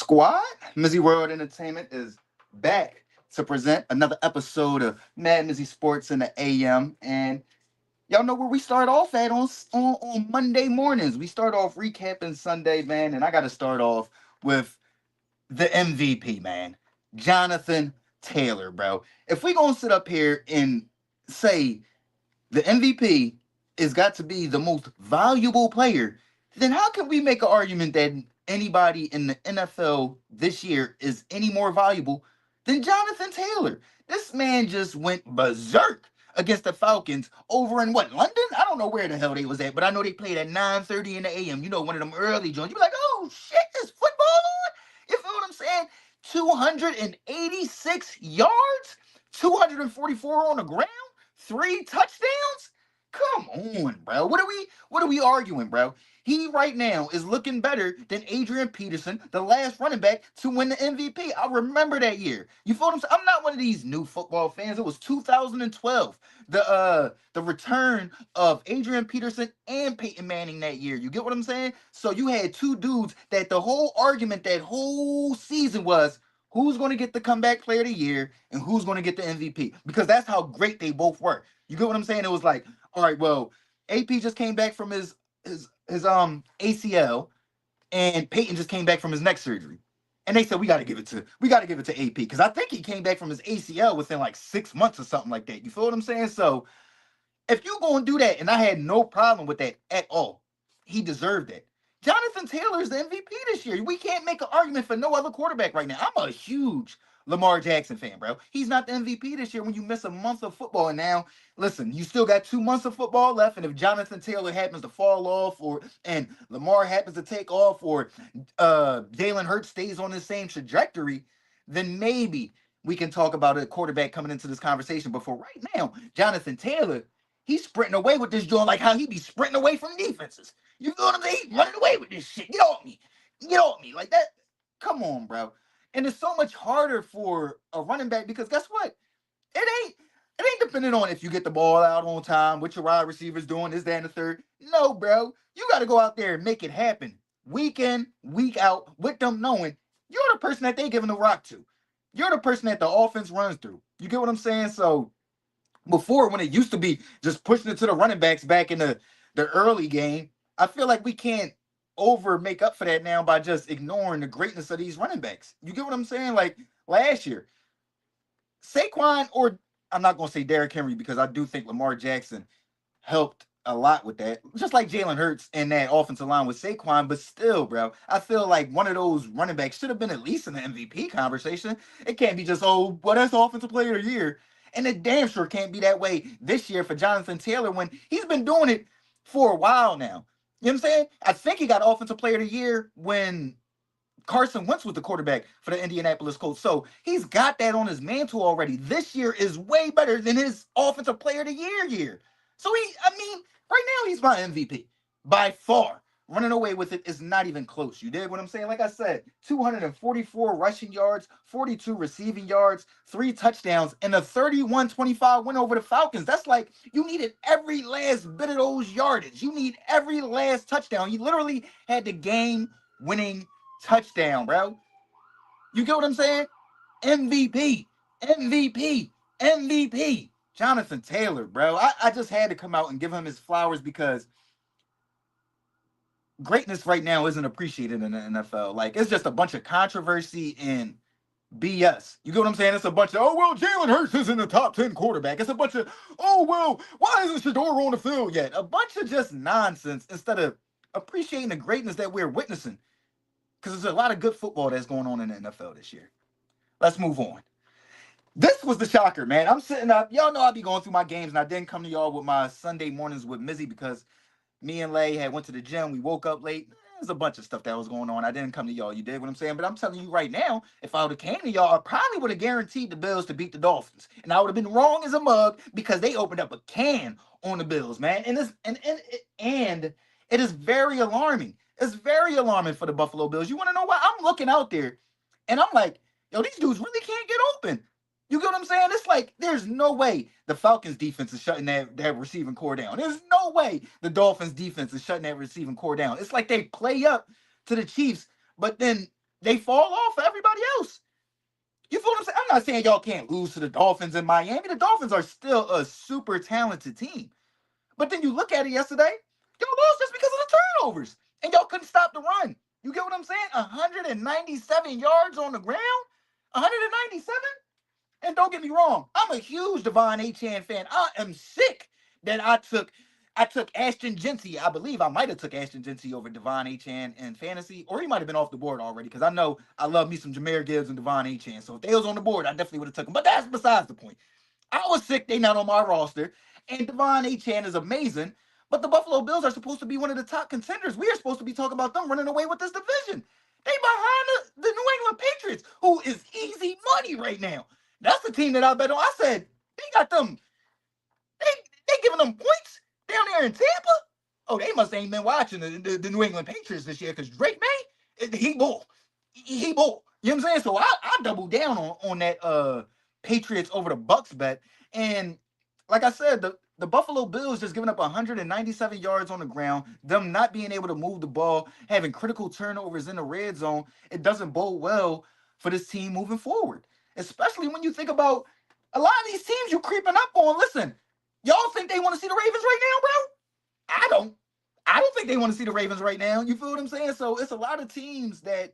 Squad? MizzyWorld Entertainment is back to present another episode of MadMizzy Sports in the AM. And y'all know where we start off at on Monday mornings. We start off recapping Sunday, man. And I got to start off with the MVP, man. Jonathan Taylor, bro. If we going to sit up here and say the MVP is got to be the most valuable player, then how can we make an argument that anybody in the NFL this year is any more valuable than Jonathan Taylor? This man just went berserk against the Falcons over in what, London? I don't know where the hell they was at, but I know they played at 9:30 in the AM. You know, one of them early joints. You be like, oh shit, is football on? You feel what I'm saying? 286 yards, 244 on the ground, 3 touchdowns. Come on, bro. What are we arguing, bro? He right now is looking better than Adrian Peterson, the last running back to win the MVP. I remember that year. You feel what I'm saying? I'm not one of these new football fans. It was 2012. The return of Adrian Peterson and Peyton Manning that year. You get what I'm saying? So you had two dudes that the whole argument that whole season was who's going to get the comeback player of the year and who's going to get the MVP, because that's how great they both were. You get what I'm saying? It was like, all right, well, AP just came back from his ACL, and Peyton just came back from his neck surgery. And they said we got to give it to AP, because I think he came back from his ACL within like 6 months or something like that. You feel what I'm saying? So if you gonna do that, and I had no problem with that at all, he deserved it. Jonathan Taylor is the MVP this year. We can't make an argument for no other quarterback right now. I'm a huge Lamar Jackson fan, bro. He's not the MVP this year when you miss a month of football. And now, listen, you still got 2 months of football left. And if Jonathan Taylor happens to fall off, or and Lamar happens to take off, or Jalen Hurts stays on the same trajectory, then maybe we can talk about a quarterback coming into this conversation. But for right now, Jonathan Taylor, he's sprinting away with this joint like how he be sprinting away from defenses. You know what I'm saying? He's running away with this shit. Get off me. Get off me. Like that. Come on, bro. And it's so much harder for a running back, because guess what? It ain't dependent on if you get the ball out on time, what your wide receivers doing, this, that, and the third. No, bro. You got to go out there and make it happen. Week in, week out, with them knowing you're the person that they giving the rock to. You're the person that the offense runs through. You get what I'm saying? So before, when it used to be just pushing it to the running backs back in the early game, I feel like we can't over make up for that now by just ignoring the greatness of these running backs. You get what I'm saying? Like last year, Saquon, or I'm not gonna say Derrick Henry, because I do think Lamar Jackson helped a lot with that. Just like Jalen Hurts and that offensive line with Saquon, but still, bro, I feel like one of those running backs should have been at least in the MVP conversation. It can't be just, oh, well, that's offensive player of the year. And it damn sure can't be that way this year for Jonathan Taylor when he's been doing it for a while now. You know what I'm saying? I think he got offensive player of the year when Carson Wentz was the quarterback for the Indianapolis Colts. So he's got that on his mantle already. This year is way better than his offensive player of the year. So I mean, right now he's my MVP by far. Running away with it is not even close. You dig what I'm saying? Like I said, 244 rushing yards, 42 receiving yards, 3 touchdowns, and a 31-25 win over the Falcons. That's like you needed every last bit of those yardage. You need every last touchdown. You literally had the game winning touchdown, bro. You get what I'm saying? MVP, MVP, MVP. Jonathan Taylor, bro. I just had to come out and give him his flowers, because greatness right now isn't appreciated in the NFL. Like, it's just a bunch of controversy and BS. You get what I'm saying? It's a bunch of, oh, well, Jalen Hurts isn't the top 10 quarterback. It's a bunch of, oh, well, why isn't Shedeur on the field yet? A bunch of just nonsense instead of appreciating the greatness that we're witnessing. Because there's a lot of good football that's going on in the NFL this year. Let's move on. This was the shocker, man. I'm sitting up. Y'all know I be going through my games, and I didn't come to y'all with my Sunday mornings with Mizzy, because me and Lay had went to the gym. We woke up late. There's a bunch of stuff that was going on. I didn't come to y'all. You dig what I'm saying? But I'm telling you right now, if I would have came to y'all, I probably would have guaranteed the Bills to beat the Dolphins. And I would have been wrong as a mug, because they opened up a can on the Bills, man. And it is very alarming. It's very alarming for the Buffalo Bills. You want to know why? I'm looking out there, and I'm like, yo, these dudes really can't get open. You get what I'm saying? It's like there's no way the Falcons defense is shutting that receiving core down. There's no way the Dolphins defense is shutting that receiving core down. It's like they play up to the Chiefs, but then they fall off for everybody else. You feel what I'm saying? I'm not saying y'all can't lose to the Dolphins in Miami. The Dolphins are still a super talented team. But then you look at it yesterday, y'all lost just because of the turnovers. And y'all couldn't stop the run. You get what I'm saying? 197 yards on the ground? 197? And don't get me wrong, I'm a huge Devon Achane fan. I am sick that I took Ashton Genty. I believe I might have took Ashton Genty over Devon Achane in fantasy, or he might have been off the board already, because I know I love me some Jameer Gibbs and Devon Achane. So if they was on the board, I definitely would have took him. But that's besides the point. I was sick they not on my roster, and Devon Achane is amazing. But the Buffalo Bills are supposed to be one of the top contenders. We are supposed to be talking about them running away with this division. They behind the New England Patriots, who is easy money right now. That's the team that I bet on. I said they got them. They they giving them points down there in Tampa. Oh, they must ain't been watching the New England Patriots this year, because Drake May, he bull. He bull. You know what I'm saying? So I doubled down on that Patriots over the Bucks bet. And like I said, the Buffalo Bills just giving up 197 yards on the ground, them not being able to move the ball, having critical turnovers in the red zone. It doesn't bode well for this team moving forward. Especially when you think about a lot of these teams you creeping up on. Listen, y'all think they want to see the Ravens right now, bro? I don't. I don't think they want to see the Ravens right now. You feel what I'm saying? So it's a lot of teams that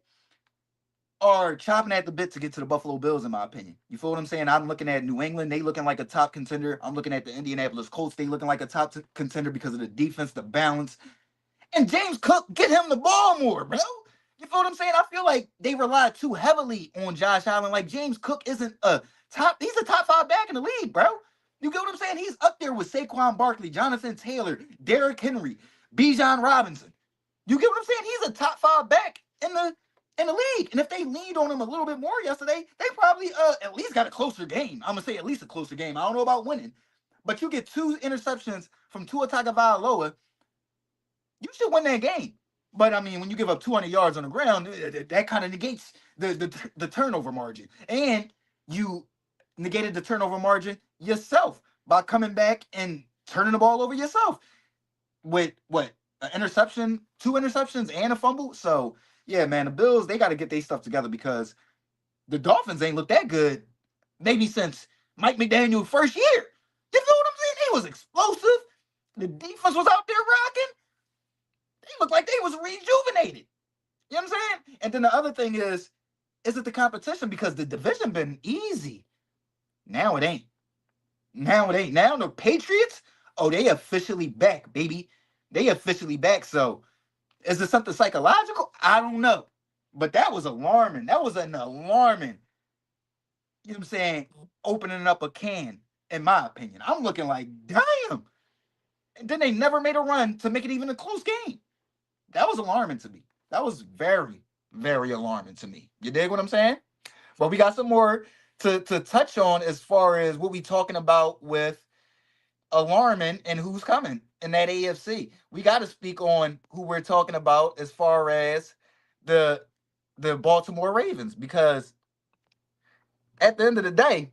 are chopping at the bit to get to the Buffalo Bills, in my opinion. You feel what I'm saying? I'm looking at New England. They looking like a top contender. I'm looking at the Indianapolis Colts. They looking like a top contender because of the defense, the balance. And James Cook, get him the ball more, bro. You feel what I'm saying? I feel like they rely too heavily on Josh Allen. Like, James Cook isn't he's a top 5 back in the league, bro. You get what I'm saying? He's up there with Saquon Barkley, Jonathan Taylor, Derrick Henry, Bijan Robinson. You get what I'm saying? He's a top 5 back in the league. And if they leaned on him a little bit more yesterday, they probably at least got a closer game. I'm gonna say at least a closer game. I don't know about winning, but you get 2 interceptions from Tua Tagovailoa, you should win that game. But I mean, when you give up 200 yards on the ground, that kind of negates the turnover margin, and you negated the turnover margin yourself by coming back and turning the ball over yourself with what, an interception, 2 interceptions, and a fumble. So yeah, man, the Bills, they got to get their stuff together, because the Dolphins ain't looked that good maybe since Mike McDaniel's first year. You know what I'm saying? They was explosive. The defense was out there rocking. They looked like they was rejuvenated. You know what I'm saying? And then the other thing is it the competition? Because the division been easy. Now it ain't. Now it ain't. Now the Patriots, oh, they officially back, baby. They officially back. So is it something psychological? I don't know. But that was alarming. That was an alarming, you know what I'm saying, opening up a can, in my opinion. I'm looking like, damn. And then they never made a run to make it even a close game. That was alarming to me. That was very, very alarming to me. You dig what I'm saying? But we got some more to touch on as far as what we talking about with alarming and who's coming in that AFC. We got to speak on who we're talking about as far as the the Baltimore Ravens, because at the end of the day,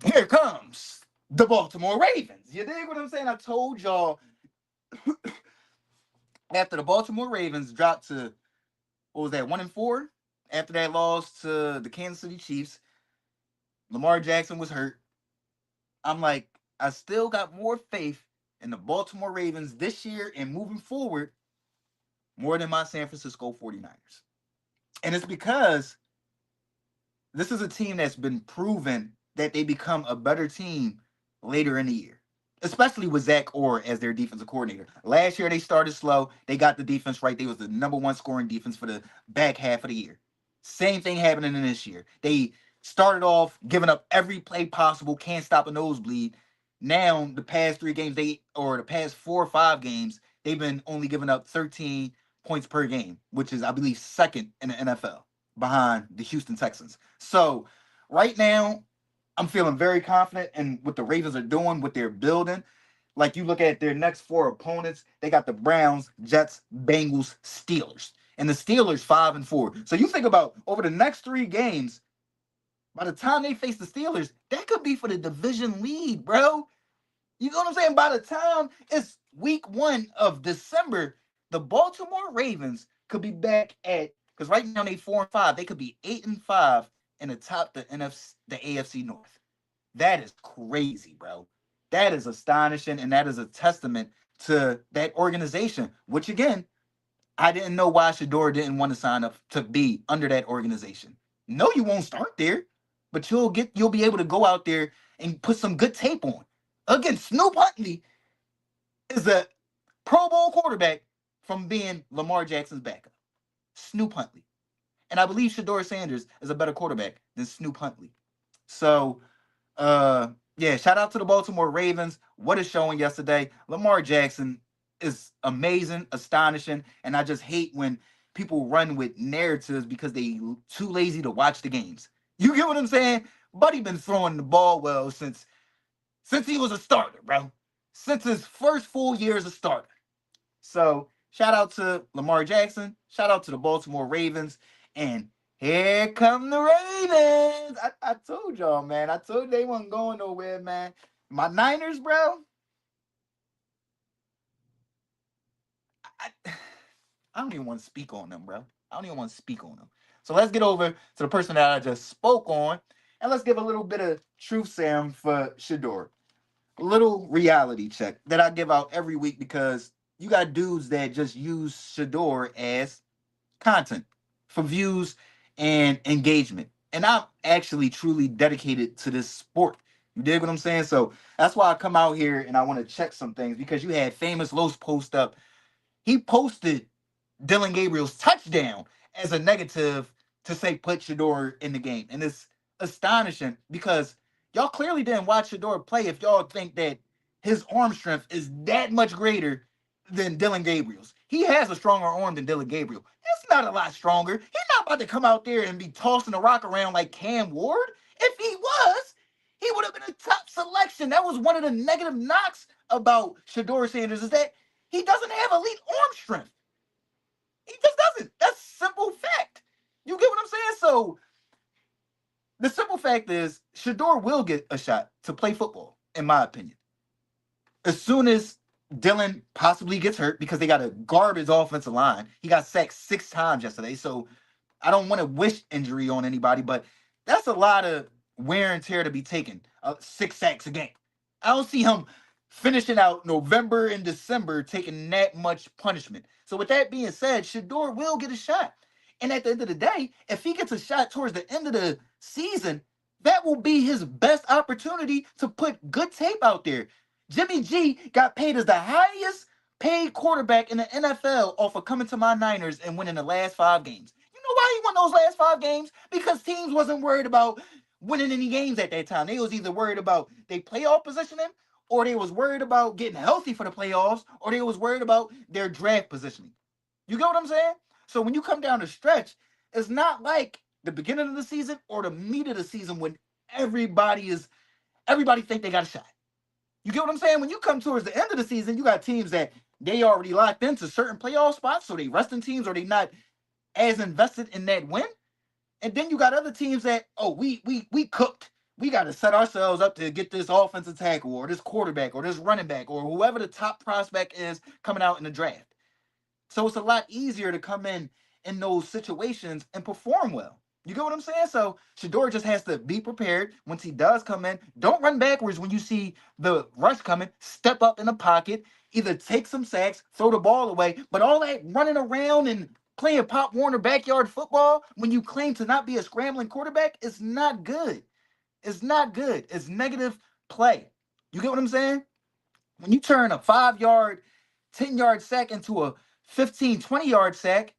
here comes the Baltimore Ravens. You dig what I'm saying? I told y'all after the Baltimore Ravens dropped to, what was that, 1-4? After that loss to the Kansas City Chiefs, Lamar Jackson was hurt. I'm like, I still got more faith in the Baltimore Ravens this year and moving forward more than my San Francisco 49ers. And it's because this is a team that's been proven that they become a better team later in the year, especially with Zach Orr as their defensive coordinator. Last year they started slow. They got the defense right. They was the number 1 scoring defense for the back half of the year. Same thing happening in this year. They started off giving up every play possible, can't stop a nosebleed. Now the past 3 games, the past 4 or 5 games, they've been only giving up 13 points per game, which is, I believe, second in the NFL behind the Houston Texans. So right now, I'm feeling very confident in what the Ravens are doing, what they're building. Like, you look at their next 4 opponents, they got the Browns, Jets, Bengals, Steelers. And the Steelers 5-4. So you think about over the next 3 games, by the time they face the Steelers, that could be for the division lead, bro. You know what I'm saying? By the time it's week 1 of December, the Baltimore Ravens could be back at Because right now they 4-5. They could be 8-5 and atop the NFC, the AFC North. That is crazy, bro. That is astonishing, and that is a testament to that organization. Which again, I didn't know why Shedeur didn't want to sign up to be under that organization. No, you won't start there, but you'll be able to go out there and put some good tape on. Again, Snoop Huntley is a Pro Bowl quarterback from being Lamar Jackson's backup. Snoop Huntley. And I believe Shedeur Sanders is a better quarterback than Snoop Huntley. So, yeah, shout out to the Baltimore Ravens. What is showing yesterday? Lamar Jackson is amazing, astonishing, and I just hate when people run with narratives because they too lazy to watch the games. You get what I'm saying? Buddy been throwing the ball well since he was a starter, bro. Since his first full year as a starter. So shout out to Lamar Jackson. Shout out to the Baltimore Ravens. And here come the Ravens. I told y'all, man. I told you they wasn't going nowhere, man. My Niners, bro. I, I don't even want to speak on them, bro. I don't even want to speak on them. So let's get over to the person that I just spoke on. And let's give a little bit of truth serum for Shedeur. A little reality check that I give out every week because you got dudes that just use Shedeur as content for views and engagement. And I'm actually truly dedicated to this sport. You dig what I'm saying? So that's why I come out here and I want to check some things because you had famous Los post up. He posted Dylan Gabriel's touchdown as a negative to say put Shedeur in the game. And it's astonishing because y'all clearly didn't watch Shedeur play if y'all think that his arm strength is that much greater than Dylan Gabriel's. He has a stronger arm than Dylan Gabriel. It's not a lot stronger. He's not about to come out there and be tossing the rock around like Cam Ward. If he was, he would have been a top selection. That was one of the negative knocks about Shedeur Sanders is that he doesn't have elite arm strength. He just doesn't. That's simple fact. You get what I'm saying? So the simple fact is Shedeur will get a shot to play football, in my opinion. As soon as Dylan possibly gets hurt because they got a garbage offensive line. He got sacked 6 times yesterday. So I don't want to wish injury on anybody, but that's a lot of wear and tear to be taken. 6 sacks a game. I don't see him finishing out November and December taking that much punishment. So with that being said, Shedeur will get a shot. And at the end of the day, if he gets a shot towards the end of the season, that will be his best opportunity to put good tape out there. Jimmy G got paid as the highest paid quarterback in the NFL off of coming to my Niners and winning the last 5 games. You know why he won those last 5 games? Because teams wasn't worried about winning any games at that time. They was either worried about they playoff positioning, or they was worried about getting healthy for the playoffs, or they was worried about their draft positioning. You get what I'm saying? So when you come down the stretch, it's not like the beginning of the season or the meat of the season when everybody think they got a shot. You get what I'm saying? When you come towards the end of the season, you got teams that they already locked into certain playoff spots, so they resting teams or they not as invested in that win. And then you got other teams that, oh, we cooked. We got to set ourselves up to get this offensive tackle or this quarterback or this running back or whoever the top prospect is coming out in the draft. So it's a lot easier to come in those situations and perform well. You get what I'm saying? So Shedeur just has to be prepared once he does come in. Don't run backwards when you see the rush coming. Step up in the pocket, either take some sacks, throw the ball away. But all that running around and playing Pop Warner backyard football when you claim to not be a scrambling quarterback is not good. It's not good. It's negative play. You get what I'm saying? When you turn a 5 yard, 10 yard sack into a 15, 20 yard sack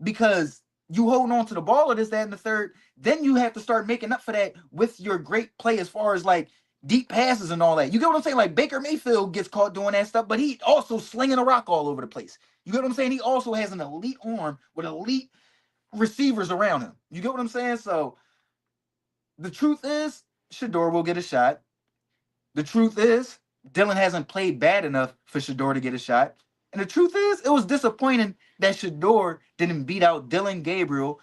because you holding on to the ball or this, that, and the third, then you have to start making up for that with your great play as far as like deep passes and all that. You get what I'm saying? Like Baker Mayfield gets caught doing that stuff, but he also slinging a rock all over the place. You get what I'm saying? He also has an elite arm with elite receivers around him. You get what I'm saying? So the truth is, Shedeur will get a shot. The truth is, Dylan hasn't played bad enough for Shedeur to get a shot. And the truth is, it was disappointing that Shedeur didn't beat out Dylan Gabriel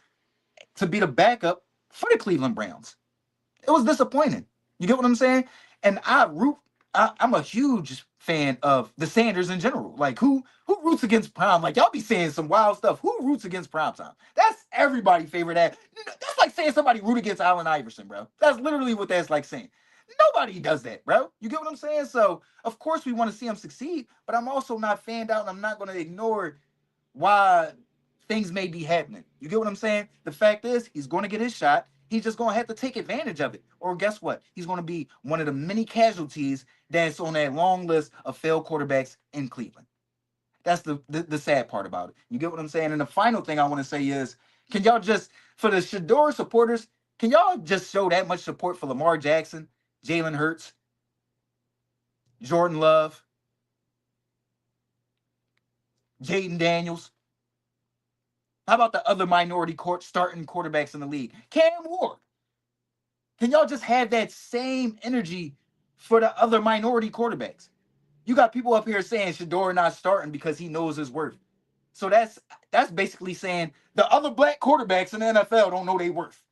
to be the backup for the Cleveland Browns. It was disappointing. You get what I'm saying? And I root I'm a huge fan of the Sanders in general. Like who roots against prime? Like y'all be saying some wild stuff. Who roots against prime time? That's everybody's favorite. That's like saying somebody root against Allen Iverson, bro. That's literally what that's like saying. Nobody does that, bro. You get what I'm saying? So of course we want to see him succeed, but I'm also not fanned out, and I'm not going to ignore why things may be happening. You get what I'm saying? The fact is, he's going to get his shot. He's just going to have to take advantage of it. Or guess what? He's going to be one of the many casualties that's on that long list of failed quarterbacks in Cleveland. That's the sad part about it. You get what I'm saying? And the final thing I want to say is, can y'all just, for the Shedeur supporters, can y'all just show that much support for Lamar Jackson, Jalen Hurts, Jordan Love, Jaden Daniels? How about the other minority court starting quarterbacks in the league? Cam Ward. Can y'all just have that same energy for the other minority quarterbacks? You got people up here saying Shedeur not starting because he knows his worth. So that's basically saying the other black quarterbacks in the NFL don't know their worth.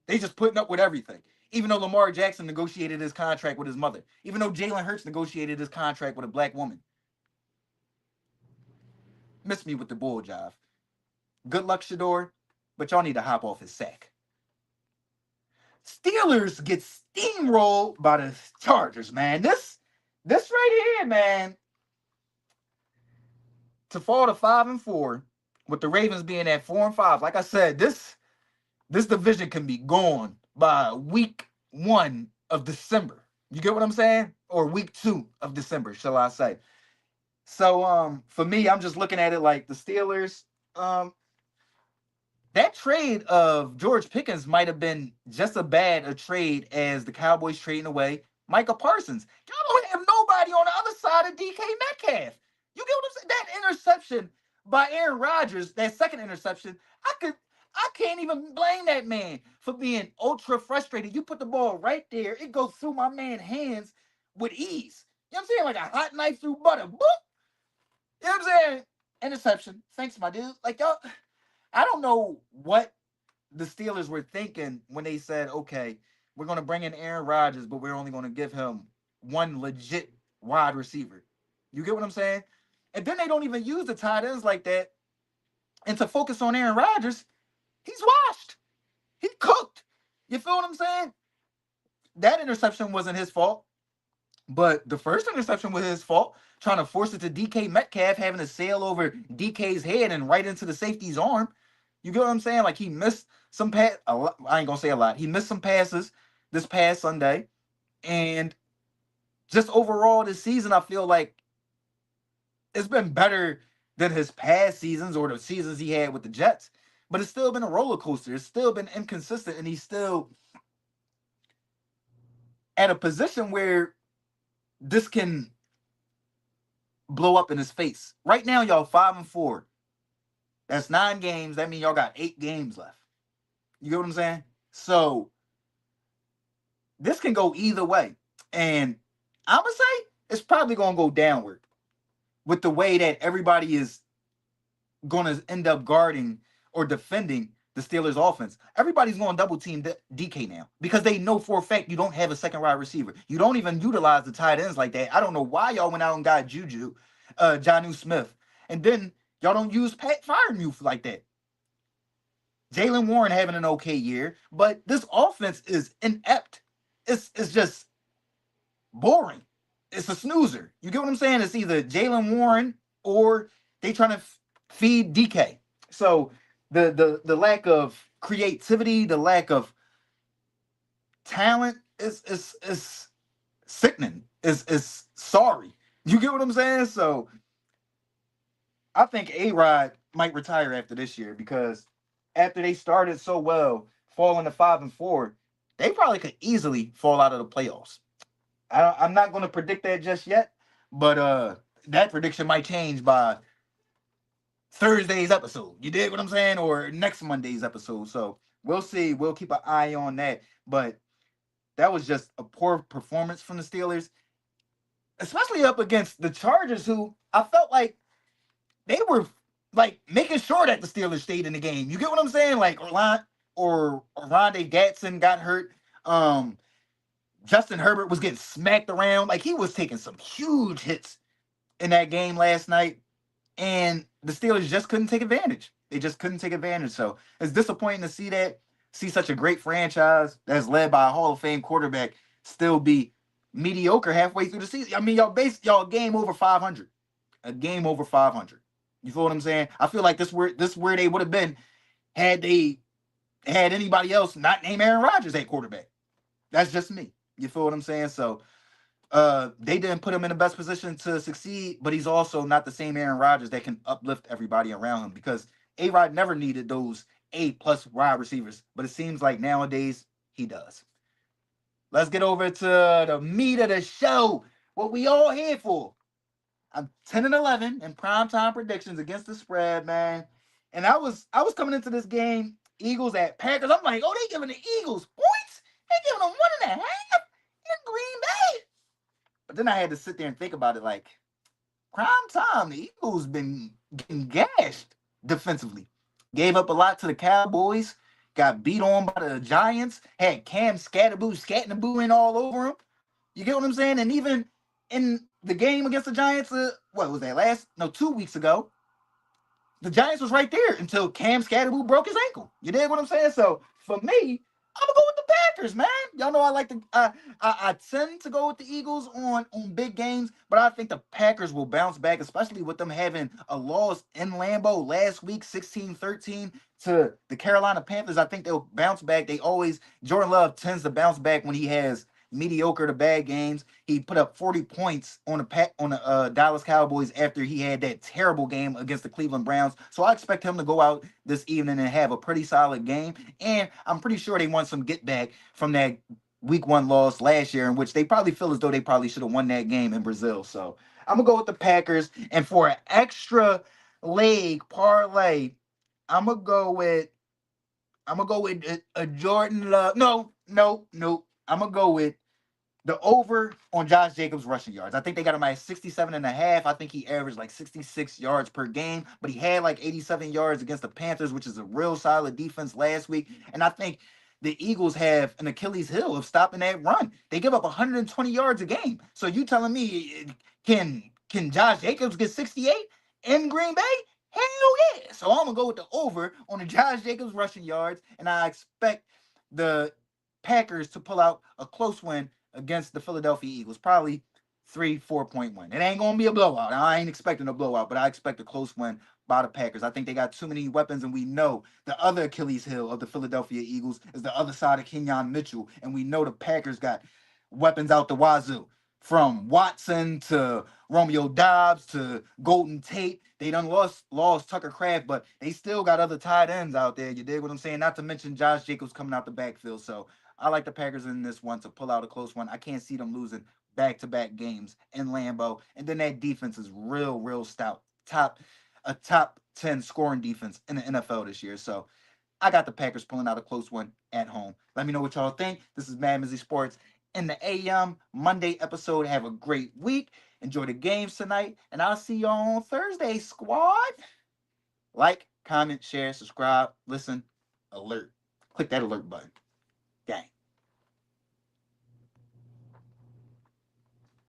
They just putting up with everything. Even though Lamar Jackson negotiated his contract with his mother. Even though Jalen Hurts negotiated his contract with a black woman. Miss me with the bull jive. Good luck, Shedeur, but y'all need to hop off his sack. Steelers get steamrolled by the Chargers, man. This right here, man, to fall to 5-4, with the Ravens being at 4-5. Like I said, this division can be gone by week 1 of December. You get what I'm saying? Or week 2 of December, shall I say? So for me, I'm just looking at it like the Steelers. That trade of George Pickens might have been just as bad a trade as the Cowboys trading away Micah Parsons. Y'all don't have nobody on the other side of DK Metcalf. You get what I'm saying? That interception by Aaron Rodgers, that second interception, I can't even blame that man for being ultra frustrated. You put the ball right there, it goes through my man's hands with ease. You know what I'm saying? Like a hot knife through butter. Boop. You know what I'm saying? Interception. Thanks, my dude. Like y'all, I don't know what the Steelers were thinking when they said, okay, we're going to bring in Aaron Rodgers, but we're only going to give him one legit wide receiver. You get what I'm saying? And then they don't even use the tight ends like that. And to focus on Aaron Rodgers, he's washed. He cooked. You feel what I'm saying? That interception wasn't his fault. But the first interception was his fault, trying to force it to DK Metcalf, having to sail over DK's head and right into the safety's arm. You get what I'm saying? Like he missed some pass. I ain't gonna say a lot. He missed some passes this past Sunday, and just overall this season, I feel like it's been better than his past seasons or the seasons he had with the Jets. But it's still been a roller coaster. It's still been inconsistent, and he's still at a position where this can blow up in his face. Right now, y'all 5-4. That's 9 games. That means y'all got 8 games left. You get what I'm saying? So this can go either way. And I'm going to say it's probably going to go downward with the way that everybody is going to end up guarding or defending the Steelers offense. Everybody's going to double team DK now because they know for a fact you don't have a second wide receiver. You don't even utilize the tight ends like that. I don't know why y'all went out and got Jonnu Smith. And then y'all don't use Pat Freiermuth like that. Jalen Warren having an okay year, but this offense is inept. It's just boring. It's a snoozer. You get what I'm saying? It's either Jalen Warren or they trying to feed DK. So the lack of creativity, the lack of talent is sickening. Is sorry. You get what I'm saying? So I think A-Rod might retire after this year because after they started so well, falling to 5-4, they probably could easily fall out of the playoffs. I'm not going to predict that just yet, but that prediction might change by Thursday's episode. You dig what I'm saying? Or next Monday's episode. So we'll see. We'll keep an eye on that. But that was just a poor performance from the Steelers, especially up against the Chargers, who I felt like they were like making sure that the Steelers stayed in the game. You get what I'm saying? Like Orlando Gatson got hurt. Justin Herbert was getting smacked around. Like he was taking some huge hits in that game last night. And the Steelers just couldn't take advantage. They just couldn't take advantage. So it's disappointing to see that, see such a great franchise that's led by a Hall of Fame quarterback still be mediocre halfway through the season. I mean, y'all a game over 500, a game over 500. You feel what I'm saying? I feel like this where they would have been had they had anybody else not named Aaron Rodgers at quarterback. That's just me. You feel what I'm saying? So they didn't put him in the best position to succeed, but he's also not the same Aaron Rodgers that can uplift everybody around him because A Rod never needed those A+ wide receivers, but it seems like nowadays he does. Let's get over to the meat of the show. What we all here for. I'm 10-11 in primetime predictions against the spread, man. And I was coming into this game, Eagles at Packers. I'm like, oh, they giving the Eagles points? They giving them 1.5 in Green Bay. But then I had to sit there and think about it like, prime time, the Eagles been getting gashed defensively. Gave up a lot to the Cowboys, got beat on by the Giants, had Cam Scatterboo in all over him. You get what I'm saying? And even in the game against the Giants, what was that, 2 weeks ago, the Giants was right there until Cam Scatterboo broke his ankle. You dig what I'm saying? So for me, I'm gonna go with the Packers, man. Y'all know I like to. I tend to go with the Eagles on big games, but I think the Packers will bounce back, especially with them having a loss in Lambeau last week, 16-13 to the Carolina Panthers. I think they'll bounce back. They always Jordan Love tends to bounce back when he has mediocre to bad games. He put up 40 points on the Dallas Cowboys after he had that terrible game against the Cleveland Browns. So I expect him to go out this evening and have a pretty solid game. And I'm pretty sure they want some get back from that week 1 loss last year, in which they probably feel as though they probably should have won that game in Brazil. So I'm gonna go with the Packers. And for an extra leg parlay, I'm gonna go with a Jordan Love. No, no, no. I'm gonna go with the over on Josh Jacobs rushing yards. I think they got him at 67.5. I think he averaged like 66 yards per game, but he had like 87 yards against the Panthers, which is a real solid defense last week. And I think the Eagles have an Achilles heel of stopping that run. They give up 120 yards a game. So you telling me can Josh Jacobs get 68 in Green Bay? Hell yeah. So I'm gonna go with the over on the Josh Jacobs rushing yards, and I expect the Packers to pull out a close win against the Philadelphia Eagles. Probably 3-4 point win. It ain't gonna be a blowout. I ain't expecting a blowout, but I expect a close win by the Packers. I think they got too many weapons, and we know the other Achilles heel of the Philadelphia Eagles is the other side of Kenyon Mitchell, and we know the Packers got weapons out the wazoo. From Watson to Romeo Dobbs to Golden Tate. They done lost Tucker Kraft, but they still got other tight ends out there. You dig what I'm saying? Not to mention Josh Jacobs coming out the backfield. So I like the Packers in this one to pull out a close one. I can't see them losing back-to-back games in Lambeau. And then that defense is real, real stout. Top 10 scoring defense in the NFL this year. So I got the Packers pulling out a close one at home. Let me know what y'all think. This is MadMizzy Sports in the AM Monday episode. Have a great week. Enjoy the games tonight. And I'll see y'all on Thursday, squad. Like, comment, share, subscribe, listen, alert. Click that alert button.